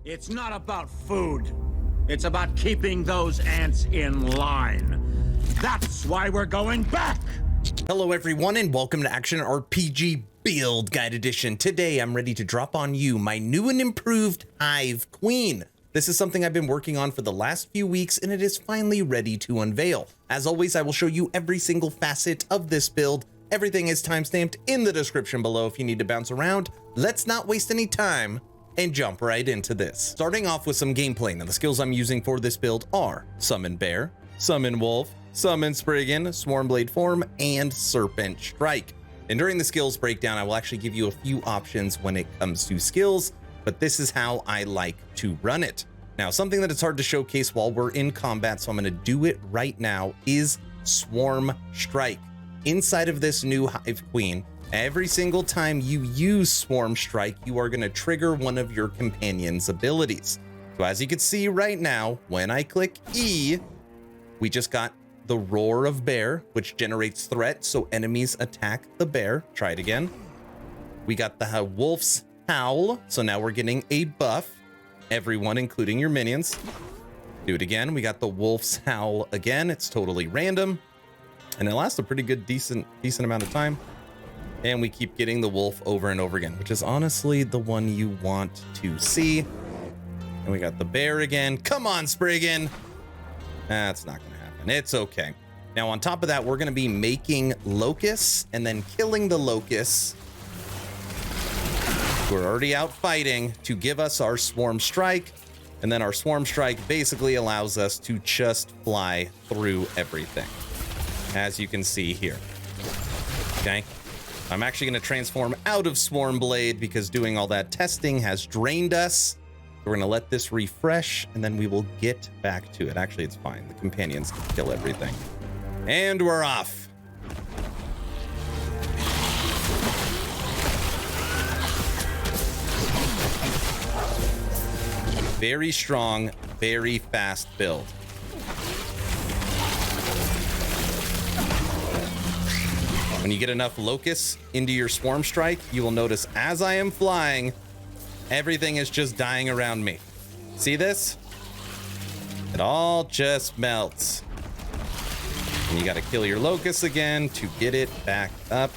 It's not about food. It's about keeping those ants in line. That's why we're going back. Hello everyone and welcome to Action RPG Build Guide Edition. Today I'm ready to drop on you my new and improved Hive Queen. This is something I've been working on for the last few weeks and it is finally ready to unveil. As always, I will show you every single facet of this build. Everything is timestamped in the description below if you need to bounce around. Let's not waste any time and jump right into this. Starting off with some gameplay. Now the skills I'm using for this build are Summon Bear, Summon Wolf, Summon Spriggan, Swarmblade Form, and Serpent Strike. And during the skills breakdown, I will actually give you a few options when it comes to skills, but this is how I like to run it. Now, something that it's hard to showcase while we're in combat, so I'm gonna do it right now, is Swarm Strike. Inside of this new Hive Queen, every single time you use Swarm Strike, you are gonna trigger one of your companion's abilities. So as you can see right now, when I click E, we just got the Roar of Bear, which generates threat, so enemies attack the bear. Try it again. We got the Wolf's Howl, so now we're getting a buff. Everyone, including your minions. Do it again. We got the Wolf's Howl again. It's totally random, and it lasts a pretty good, decent amount of time. And we keep getting the wolf over and over again, which is honestly the one you want to see. And we got the bear again. Come on, Spriggan. That's not gonna happen. It's okay. Now on top of that, we're gonna be making locusts and then killing the locusts. We're already out fighting to give us our Swarm Strike. And then our Swarm Strike basically allows us to just fly through everything, as you can see here. Okay. I'm actually going to transform out of Swarmblade because doing all that testing has drained us. We're going to let this refresh and then we will get back to it. Actually, it's fine. The companions can kill everything. And we're off. Very strong, very fast build. When you get enough locusts into your Swarm Strike, you will notice as I am flying, everything is just dying around me. See this? It all just melts. And you got to kill your locusts again to get it back up.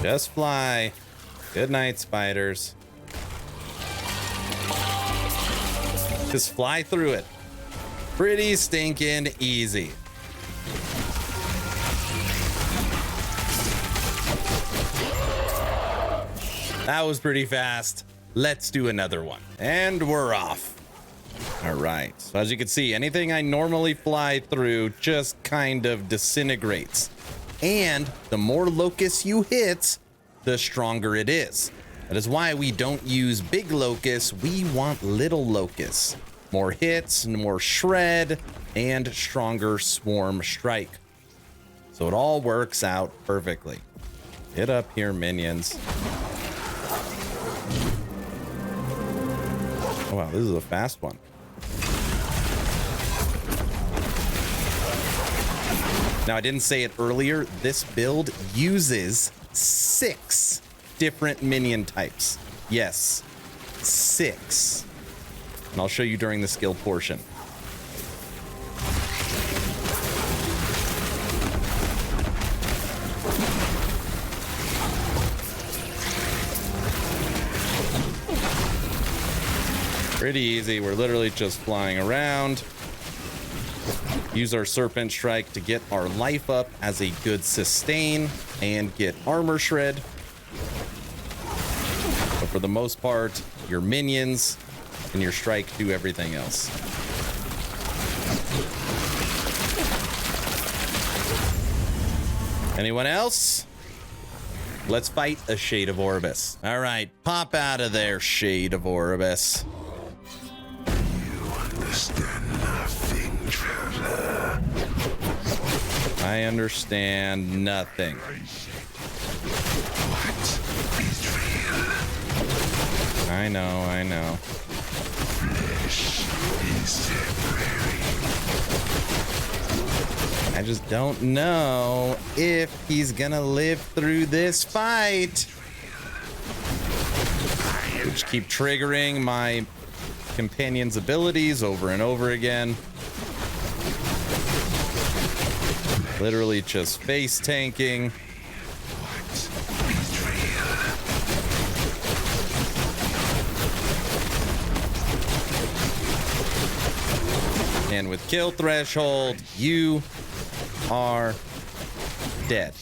Just fly. Good night, spiders. Just fly through it. Pretty stinking easy. That was pretty fast. Let's do another one. And we're off. All right. So as you can see, anything I normally fly through just kind of disintegrates. And the more locusts you hit, the stronger it is. That is why we don't use big locusts. We want little locusts. More hits, more shred, and stronger Swarm Strike. So it all works out perfectly. Get up here, minions. Oh, wow, this is a fast one. Now, I didn't say it earlier. This build uses 6 different minion types. Yes, 6. And I'll show you during the skill portion. Pretty easy. We're literally just flying around. Use our Serpent Strike to get our life up as a good sustain and get armor shred. But for the most part, your minions and your strike do everything else. Anyone else? Let's fight a Shade of Orbis. All right, pop out of there, Shade of Orbis. You understand nothing, traveler. I understand nothing. What is real? I know. Flesh is temporary. I just don't know if he's gonna live through this fight. Which keep triggering my companion's abilities over and over again. Literally just face tanking. And with kill threshold, you are dead.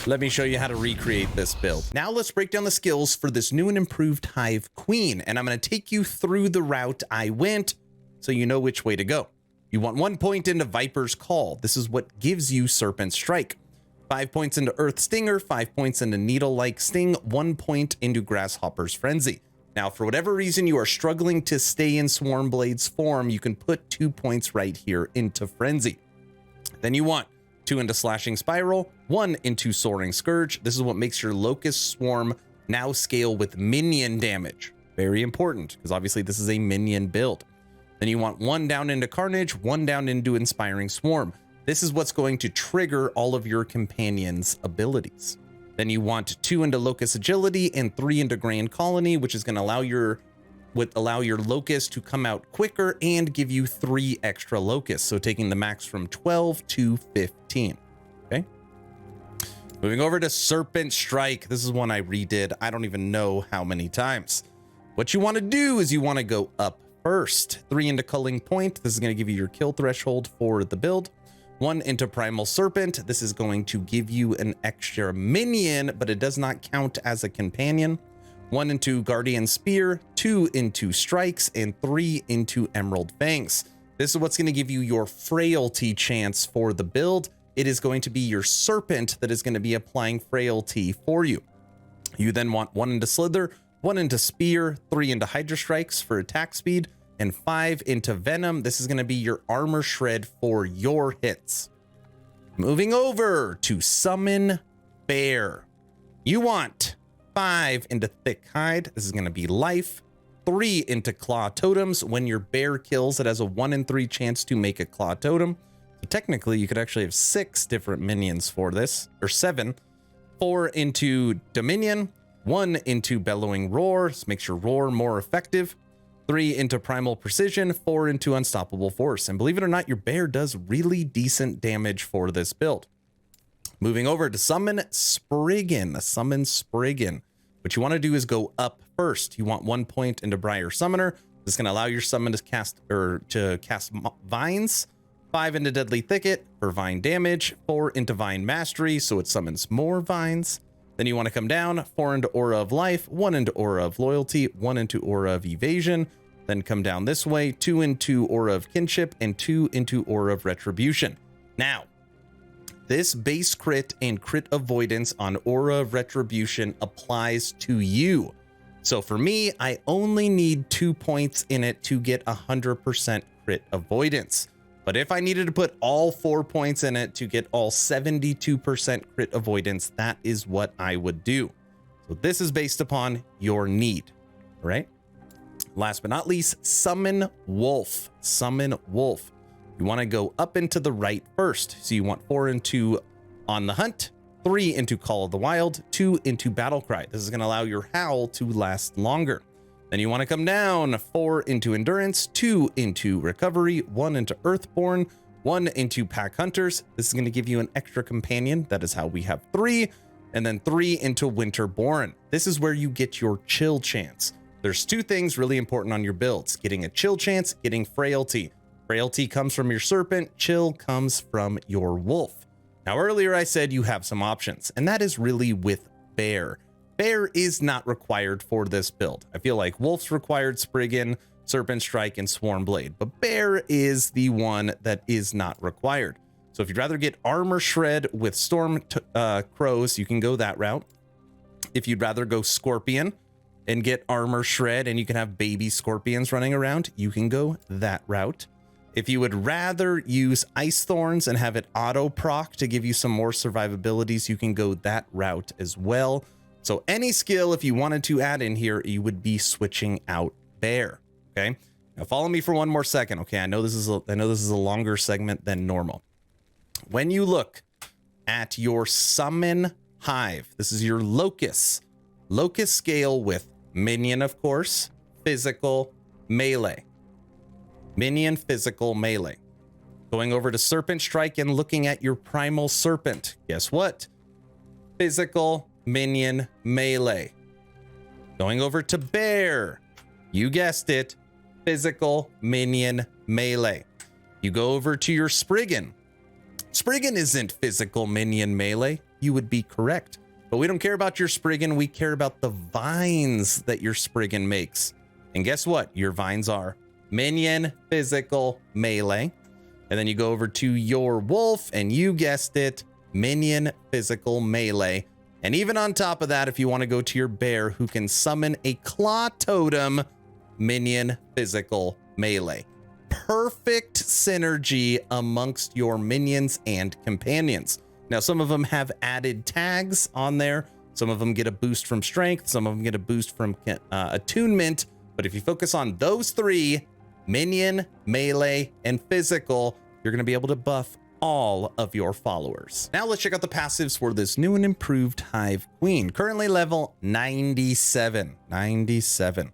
Let me show you how to recreate this build. Now let's break down the skills for this new and improved Hive Queen. And I'm going to take you through the route I went so you know which way to go. You want 1 point into Viper's Call. This is what gives you Serpent Strike. 5 points into Earth Stinger, 5 points into Needle-like Sting, 1 point into Grasshopper's Frenzy. Now, for whatever reason you are struggling to stay in Swarmblade's form, you can put 2 points right here into Frenzy. Then you want 2 into Slashing Spiral, 1 into Soaring Scourge. This is what makes your Locust Swarm now scale with minion damage. Very important, because obviously this is a minion build. Then you want 1 down into Carnage, 1 down into Inspiring Swarm. This is what's going to trigger all of your companion's abilities. Then you want 2 into Locust Agility and 3 into Grand Colony, which is going to allow your Locust to come out quicker and give you 3 extra Locusts. So taking the max from 12 to 15. Okay. Moving over to Serpent Strike. This is one I redid. I don't even know how many times. What you want to do is you want to go up first. 3 into Culling Point. This is going to give you your kill threshold for the build. 1 into Primal Serpent. This is going to give you an extra minion, but it does not count as a companion. 1 into Guardian Spear, 2 into Strikes, and 3 into Emerald Fangs. This is what's going to give you your Frailty chance for the build. It is going to be your Serpent that is going to be applying Frailty for you. You then want 1 into Slither, 1 into Spear, 3 into Hydra Strikes for attack speed, and 5 into Venom. This is going to be your armor shred for your hits. Moving over to Summon Bear. You want 5 into Thick Hide. This is going to be life. 3 into Claw Totems. When your bear kills, it has a 1 in 3 chance to make a Claw Totem. So technically, you could actually have 6 different minions for this, or 7. 4 into Dominion. 1 into Bellowing Roar. This makes your roar more effective. 3 into Primal Precision, 4 into Unstoppable Force. And believe it or not, your bear does really decent damage for this build. Moving over to Summon Spriggan. Summon Spriggan. What you want to do is go up first. You want 1 point into Briar Summoner. This is going to allow your summon to cast Vines. 5 into Deadly Thicket for Vine damage. 4 into Vine Mastery, so it summons more vines. Then you want to come down, 4 into Aura of Life, 1 into Aura of Loyalty, 1 into Aura of Evasion. Then come down this way, 2 into Aura of Kinship, and 2 into Aura of Retribution. Now, this base crit and crit avoidance on Aura of Retribution applies to you. So for me, I only need 2 points in it to get 100% crit avoidance. But if I needed to put all 4 points in it to get all 72% crit avoidance, that is what I would do. So this is based upon your need, all right? Last but not least, Summon Wolf. Summon Wolf. You want to go up and to the right first. So you want 4 into On the Hunt, 3 into Call of the Wild, 2 into Battle Cry. This is going to allow your howl to last longer. Then you want to come down, 4 into Endurance, 2 into Recovery, 1 into Earthborn, 1 into Pack Hunters. This is going to give you an extra companion. That is how we have 3. And then 3 into Winterborn. This is where you get your chill chance. There's 2 things really important on your builds: getting a chill chance, getting frailty. Frailty comes from your serpent, chill comes from your wolf. Now, earlier I said you have some options, and that is really with bear. Bear is not required for this build. I feel like wolf's required, Spriggan, Serpent Strike, and Swarmblade, but bear is the one that is not required. So if you'd rather get armor shred with storm crows, you can go that route. If you'd rather go scorpion and get armor shred and you can have baby scorpions running around, you can go that route. If you would rather use Ice Thorns and have it auto proc to give you some more survivabilities, you can go that route as well. So any skill, if you wanted to add in here, you would be switching out bear. Okay. Now follow me for one more second. Okay, I know this is a longer segment than normal. When you look at your summon hive, this is your Locust. Locust scale with minion, of course, physical, melee. Minion, physical, melee. Going over to Serpent Strike and looking at your Primal Serpent. Guess what? Physical, minion, melee. Going over to Bear. You guessed it. Physical, minion, melee. You go over to your Spriggan. Spriggan isn't physical, minion, melee. You would be correct. But we don't care about your Spriggan. We care about the vines that your Spriggan makes. And guess what? Your vines are minion, physical, melee. And then you go over to your wolf, and you guessed it, minion, physical, melee. And even on top of that, if you want to go to your bear, who can summon a claw totem, minion, physical, melee. Perfect synergy amongst your minions and companions. Now, some of them have added tags on there. Some of them get a boost from strength. Some of them get a boost from attunement. But if you focus on those three, minion, melee, and physical, you're going to be able to buff all of your followers. Now let's check out the passives for this new and improved Hive Queen. Currently level 97. 97.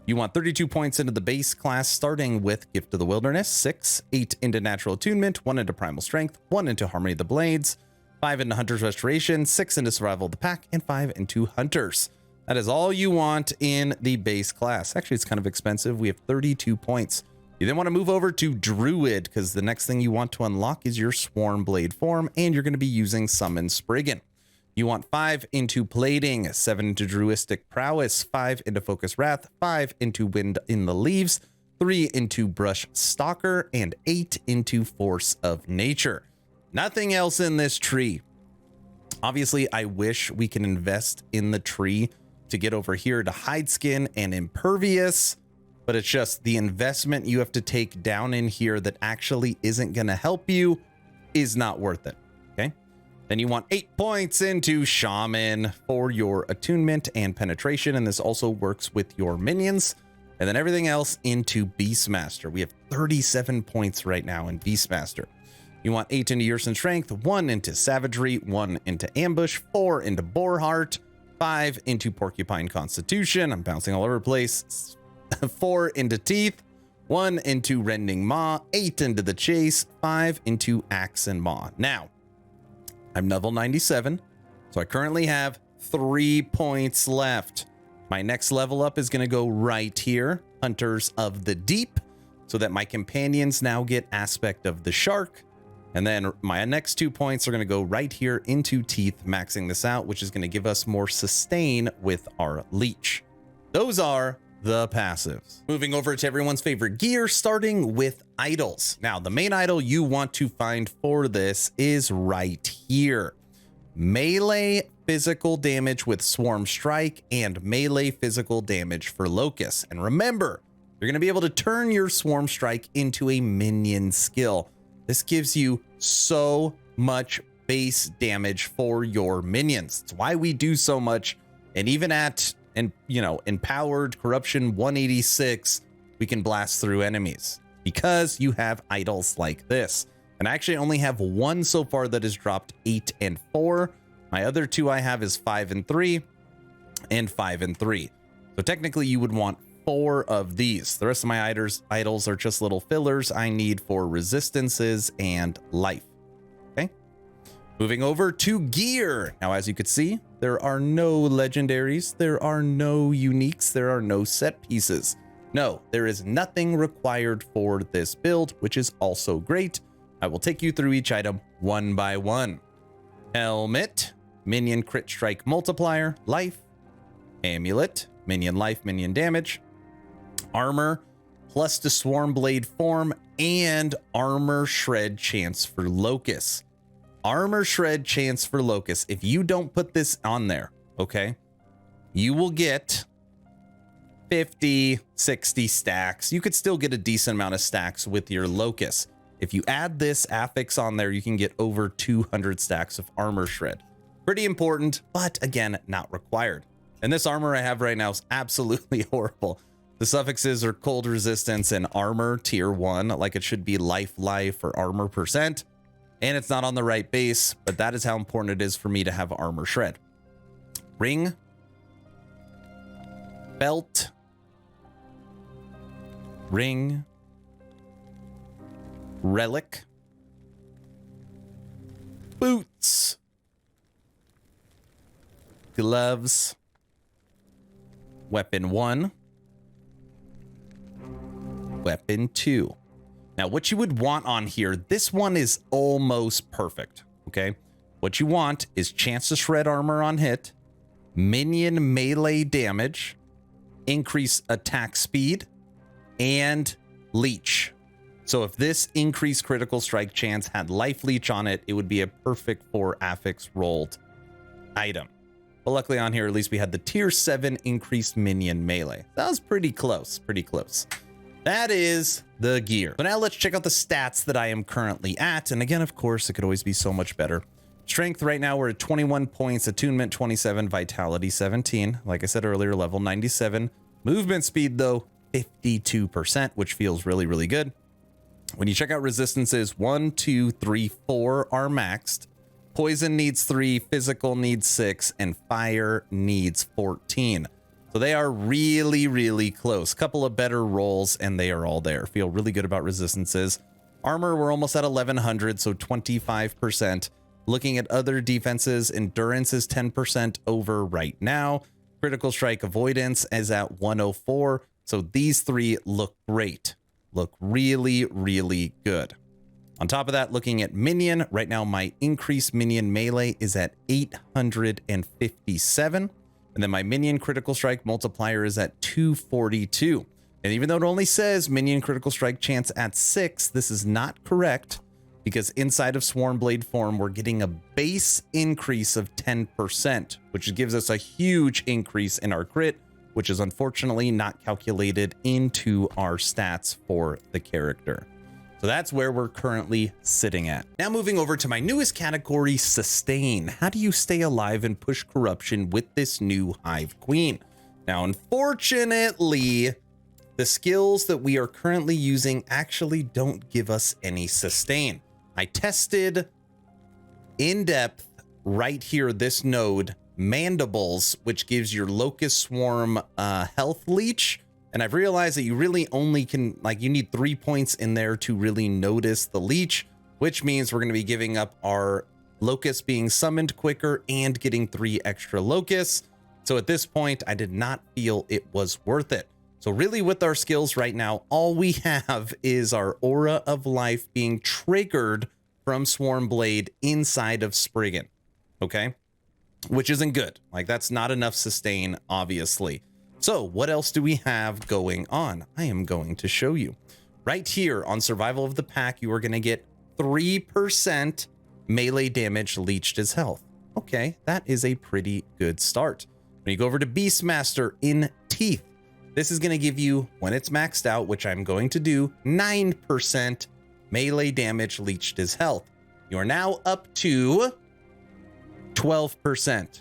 You want 32 points into the base class, starting with Gift of the Wilderness, 6, 8 into Natural Attunement, 1 into Primal Strength, 1 into Harmony of the Blades, 5 into Hunter's Restoration, 6 into Survival of the Pack, and 5 into Hunters. That is all you want in the base class. Actually, it's kind of expensive. We have 32 points. You then want to move over to Druid, because the next thing you want to unlock is your Swarmblade form, and you're going to be using Summon Spriggan. You want 5 into Plating, 7 into Druistic Prowess, 5 into Focus Wrath, 5 into Wind in the Leaves, 3 into Brush Stalker, and 8 into Force of Nature. Nothing else in this tree. Obviously, I wish we can invest in the tree to get over here to Hide Skin and Impervious, but it's just the investment you have to take down in here that actually isn't going to help you is not worth it. Okay. Then you want 8 points into Shaman for your attunement and penetration. And this also works with your minions. And then everything else into Beastmaster. We have 37 points right now in Beastmaster. You want 8 into Yersin Strength, 1 into Savagery, 1 into Ambush, 4 into Boarheart, 5 into Porcupine Constitution. I'm bouncing all over the place. 4 into Teeth, 1 into Rending Maw, 8 into the Chase, 5 into Axe and Maw. Now, I'm level 97, so I currently have 3 points left. My next level up is going to go right here, Hunters of the Deep, so that my companions now get Aspect of the Shark. And then my next 2 points are going to go right here into Teeth, maxing this out, which is going to give us more sustain with our Leech. Those are the passives. Moving over to everyone's favorite gear, starting with idols. Now, the main idol you want to find for this is right here. Melee physical damage with Swarm Strike and melee physical damage for Locust. And remember, you're going to be able to turn your Swarm Strike into a minion skill. This gives you so much base damage for your minions. It's why we do so much. And even at, empowered corruption 186, we can blast through enemies because you have idols like this. And I actually only have 1 so far that has dropped 8 and 4. My other 2 I have is 5 and 3 and 5 and 3. So technically you would want 4 of these. The rest of my idols are just little fillers I need for resistances and life. Okay. Moving over to gear. Now, as you could see, there are no legendaries. There are no uniques. There are no set pieces. No, there is nothing required for this build, which is also great. I will take you through each item one by one. Helmet, minion crit strike multiplier, life. Amulet, minion life, minion damage. Armor, plus the Swarmblade form, and armor shred chance for Locust. Armor shred chance for Locust. If you don't put this on there, okay, you will get 50, 60 stacks. You could still get a decent amount of stacks with your Locust. If you add this affix on there, you can get over 200 stacks of armor shred. Pretty important, but again, not required. And this armor I have right now is absolutely horrible. The suffixes are cold resistance and armor tier 1, like it should be life or armor percent. And it's not on the right base, but that is how important it is for me to have armor shred. Ring, belt, ring, relic, boots, gloves, weapon 1, weapon 2. Now, what you would want on here, this one is almost perfect, okay? What you want is chance to shred armor on hit, minion melee damage, increase attack speed, and leech. So if this increased critical strike chance had life leech on it, it would be a perfect for affix rolled item. But luckily on here, at least we had the tier 7 increased minion melee. That was pretty close, pretty close. That is the gear. So now let's check out the stats that I am currently at. And again, of course, it could always be so much better. Strength right now, we're at 21 points, attunement 27, vitality 17. Like I said earlier, level 97. Movement speed though, 52%, which feels really, really good. When you check out resistances, 1, 2, 3, 4 are maxed. Poison needs 3, physical needs 6, and fire needs 14. So they are really, really close. Couple of better rolls and they are all there. Feel really good about resistances. Armor, we're almost at 1100, so 25%. Looking at other defenses, endurance is 10% over right now. Critical strike avoidance is at 104. So these three look great. Look really, really good. On top of that, looking at minion, right now my increased minion melee is at 857. And then my minion critical strike multiplier is at 242. And even though it only says minion critical strike chance at 6, this is not correct because inside of Swarmblade form, we're getting a base increase of 10%, which gives us a huge increase in our crit, which is unfortunately not calculated into our stats for the character. So that's where we're currently sitting at. Now moving over to my newest category, sustain. How do you stay alive and push corruption with this new Hive Queen? Now, unfortunately, the skills that we are currently using actually don't give us any sustain. I tested in depth right here, this node, Mandibles, which gives your Locust Swarm health leech. And I've realized that you really only can, you need 3 points in there to really notice the leech, which means we're going to be giving up our Locust being summoned quicker and getting 3 extra Locusts. So at this point, I did not feel it was worth it. So really with our skills right now, all we have is our Aura of Life being triggered from Swarmblade inside of Spriggan, okay? Which isn't good. That's not enough sustain, obviously. So what else do we have going on? I am going to show you. Right here on Survival of the Pack, you are going to get 3% melee damage leached as health. Okay, that is a pretty good start. When you go over to Beastmaster in Teeth, this is going to give you, when it's maxed out, which I'm going to do, 9% melee damage leached as health. You are now up to 12%.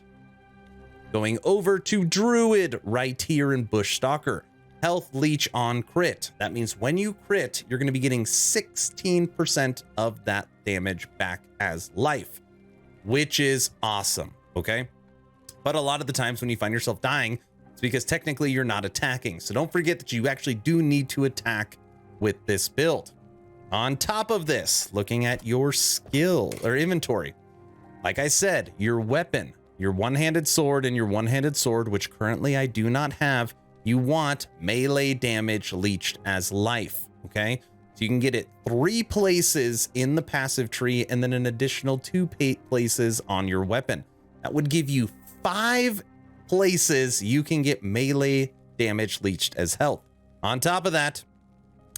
Going over to Druid right here in Bushstalker. Health leech on crit. That means when you crit, you're going to be getting 16% of that damage back as life, which is awesome, okay? But a lot of the times when you find yourself dying, it's because technically you're not attacking. So don't forget that you actually do need to attack with this build. On top of this, looking at your skill or inventory, like I said, your weapon, your one-handed sword and your one-handed sword, which currently I do not have, you want melee damage leached as life, okay? So you can get it 3 places in the passive tree and then an additional 2 places on your weapon. That would give you 5 places you can get melee damage leached as health. On top of that,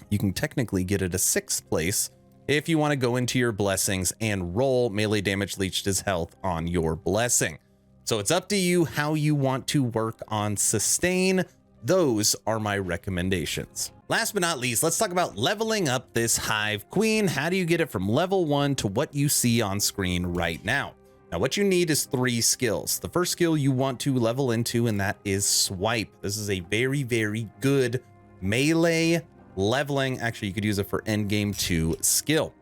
you can technically get it a 6th place if you want to go into your blessings and roll melee damage leached as health on your blessing. So it's up to you how you want to work on sustain. Those are my recommendations. Last but not least, let's talk about leveling up this Hive Queen. How do you get it from level 1 to what you see on screen right now? Now what you need is 3 skills. The first skill you want to level into, and that is Swipe. This is a very, very good melee leveling. Actually, you could use it for endgame 2 skill.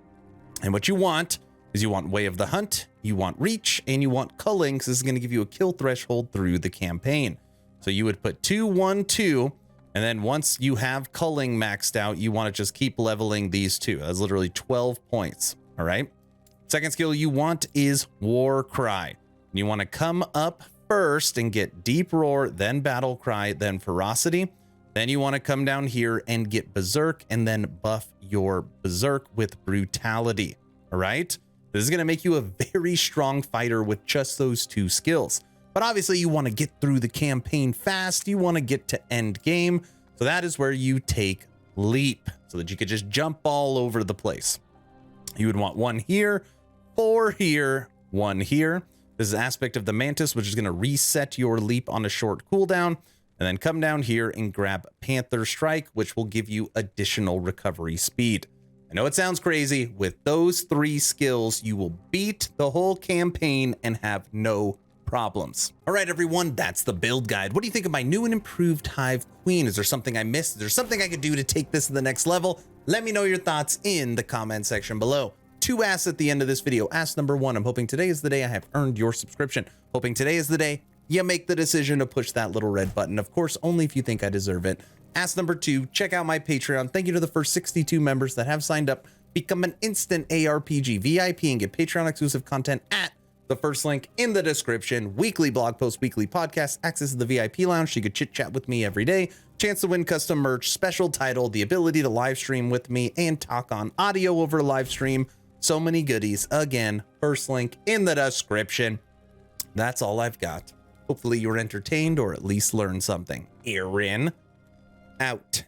And what you want is you want Way of the Hunt, you want Reach, and you want Culling, because this is going to give you a kill threshold through the campaign. So you would put 2, 1, 2, and then once you have Culling maxed out, you want to just keep leveling these 2. That's literally 12 points. All right. Second skill you want is War Cry. You want to come up first and get Deep Roar, then Battle Cry, then Ferocity. Then you want to come down here and get Berserk, and then buff your Berserk with Brutality. All right. This is going to make you a very strong fighter with just those 2 skills. But obviously you want to get through the campaign fast. You want to get to end game. So that is where you take Leap, so that you could just jump all over the place. You would want 1 here, 4 here, 1 here. This is Aspect of the Mantis, which is going to reset your Leap on a short cooldown. And then come down here and grab Panther Strike, which will give you additional recovery speed. I know it sounds crazy. With those 3 skills, you will beat the whole campaign and have no problems. All right, everyone, that's the build guide. What do you think of my new and improved Hive Queen? Is there something I missed? Is there something I could do to take this to the next level? Let me know your thoughts in the comment section below. 2 asks at the end of this video. Ask number 1, I'm hoping today is the day I have earned your subscription. Hoping today is the day you make the decision to push that little red button. Of course, only if you think I deserve it. Ask number 2, check out my Patreon. Thank you to the first 62 members that have signed up. Become an instant ARPG VIP and get Patreon exclusive content at the first link in the description. Weekly blog posts, weekly podcasts, access to the VIP lounge so you could chit chat with me every day, chance to win custom merch, special title, the ability to live stream with me and talk on audio over live stream. So many goodies. Again, first link in the description. That's all I've got. Hopefully you were entertained or at least learned something. Aaron out.